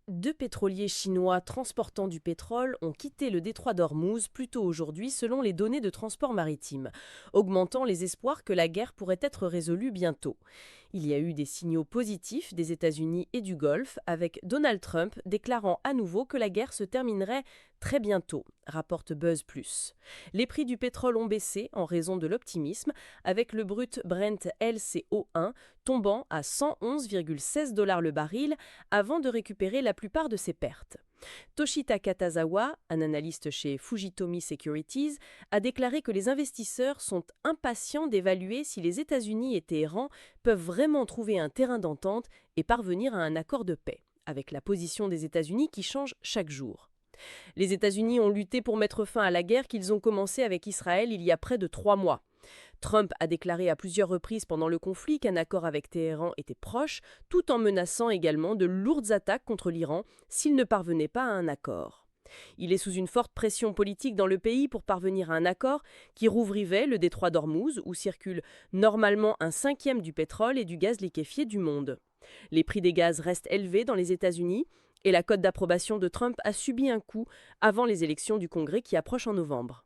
Deux pétroliers chinois transportant du pétrole ont quitté le détroit d'Ormuz plus tôt aujourd'hui selon les données de transport maritime, augmentant les espoirs que la guerre pourrait être résolue bientôt. Il y a eu des signaux positifs des États-Unis et du Golfe, avec Donald Trump déclarant à nouveau que la guerre se terminerait très bientôt, rapporte Buzz Plus. Les prix du pétrole ont baissé en raison de l'optimisme, avec le brut Brent LCO1 tombant à 111,16 dollars le baril avant de récupérer la plupart de ses pertes. Toshitaka Tazawa, un analyste chez Fujitomi Securities, a déclaré que les investisseurs sont impatients d'évaluer si les États-Unis et Téhéran peuvent vraiment trouver un terrain d'entente et parvenir à un accord de paix, avec la position des États-Unis qui change chaque jour. Les États-Unis ont lutté pour mettre fin à la guerre qu'ils ont commencée avec Israël il y a près de 3 mois. Trump a déclaré à plusieurs reprises pendant le conflit qu'un accord avec Téhéran était proche, tout en menaçant également de lourdes attaques contre l'Iran s'il ne parvenait pas à un accord. Il est sous une forte pression politique dans le pays pour parvenir à un accord qui rouvrirait le détroit d'Ormuz, où circule normalement un cinquième du pétrole et du gaz liquéfié du monde. Les prix des gaz restent élevés dans les États-Unis et la cote d'approbation de Trump a subi un coup avant les élections du Congrès qui approchent en novembre.